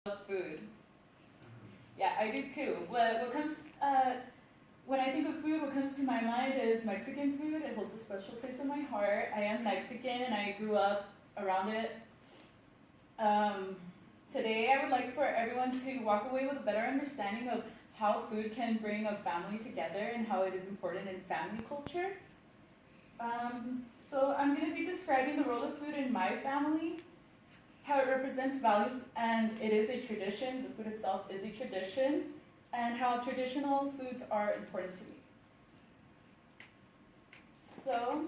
food. Yeah, I do too. When I think of food, what comes to my mind is Mexican food. It holds a special place in my heart. I am Mexican and I grew up around it. Today, I would like for everyone to walk away with a better understanding of how food can bring a family together and how it is important in family culture. So I'm going to be describing the role of food in my family, how it represents values, and it is a tradition. The food itself is a tradition, and how traditional foods are important to me. So,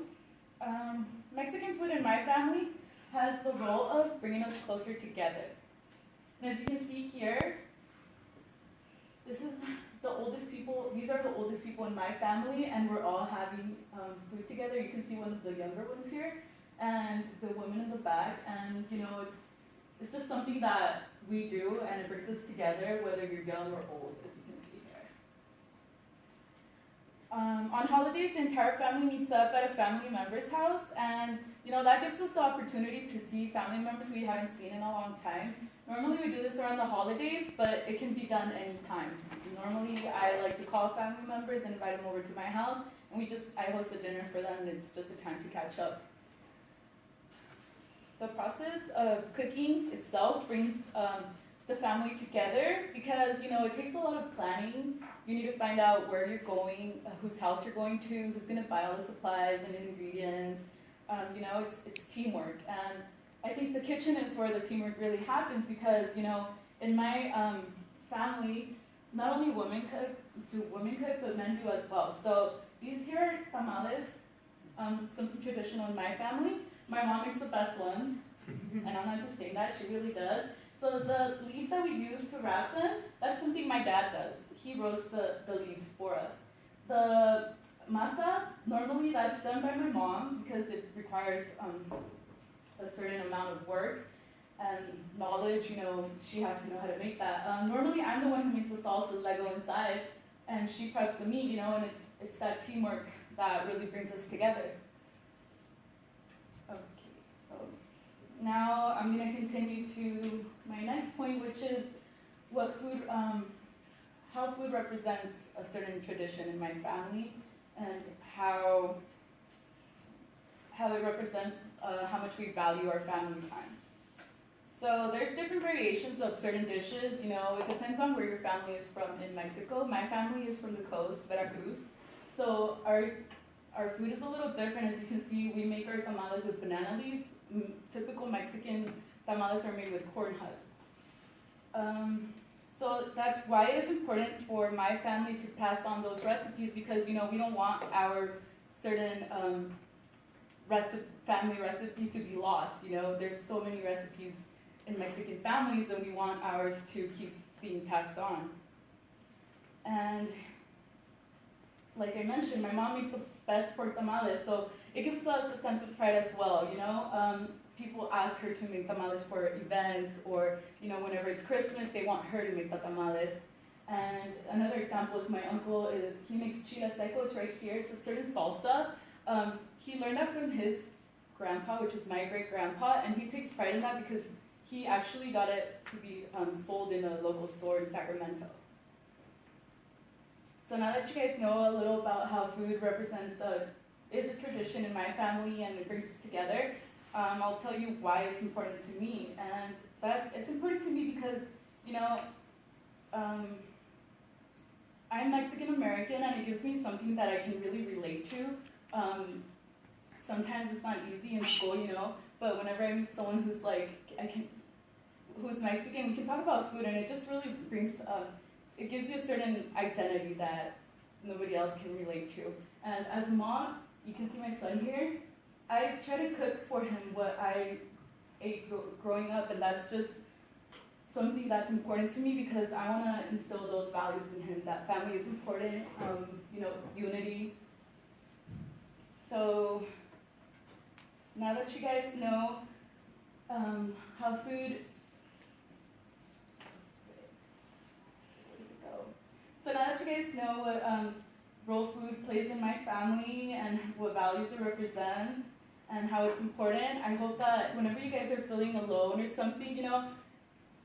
Mexican food in my family has the role of bringing us closer together. And as you can see here, these are the oldest people in my family, and we're all having food together. You can see one of the younger ones here, and the women in the back, and it's just something that we do, and it brings us together, whether you're young or old, as you can see here. On holidays, the entire family meets up at a family member's house, and that gives us the opportunity to see family members we haven't seen in a long time. Normally we do this around the holidays, but it can be done anytime. Normally I like to call family members and invite them over to my house, and I host a dinner for them, and it's just a time to catch up. The process of cooking itself brings the family together because it takes a lot of planning. You need to find out where you're going, whose house you're going to, who's going to buy all the supplies and ingredients. It's teamwork, and I think the kitchen is where the teamwork really happens because in my family, not only women cook, but men do as well. So these here are tamales, something traditional in my family. My mom makes the best ones, and I'm not just saying that, she really does. So the leaves that we use to wrap them, that's something my dad does. He roasts the leaves for us. The masa, normally that's done by my mom because it requires a certain amount of work and knowledge. She has to know how to make that. Normally I'm the one who makes the salsas that go inside, and she preps the meat, and it's that teamwork that really brings us together. Okay, so now I'm going to continue to my next point, which is how food represents a certain tradition in my family, and how it represents how much we value our family time. So there's different variations of certain dishes. It depends on where your family is from in Mexico. My family is from the coast, Veracruz. So our food is a little different. As you can see, we make our tamales with banana leaves. Typical Mexican tamales are made with corn husks. So that's why it is important for my family to pass on those recipes because, we don't want our certain family recipe to be lost. There's so many recipes in Mexican families, and we want ours to keep being passed on. And like I mentioned, my mom makes the best pork tamales, so it gives us a sense of pride as well. People ask her to make tamales for events, or whenever it's Christmas, they want her to make the tamales. And another example is my uncle. He makes chile seco. It's right here. It's a certain salsa. He learned that from his grandpa, which is my great-grandpa, and he takes pride in that because he actually got it to be sold in a local store in Sacramento. So now that you guys know a little about how food is a tradition in my family and it brings us together, I'll tell you why it's important to me. And that it's important to me because, I'm Mexican American, and it gives me something that I can really relate to. Sometimes it's not easy in school, but whenever I meet someone who's who's Mexican, we can talk about food, and it just really brings it gives you a certain identity that nobody else can relate to. And as a mom, you can see my son here. I try to cook for him what I ate growing up, and that's just something that's important to me because I want to instill those values in him, that family is important, unity. So now that you guys know how food So now that you guys know what role food plays in my family and what values it represents and how it's important, I hope that whenever you guys are feeling alone or something,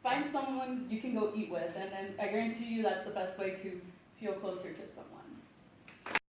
find someone you can go eat with, and then I guarantee you that's the best way to feel closer to someone.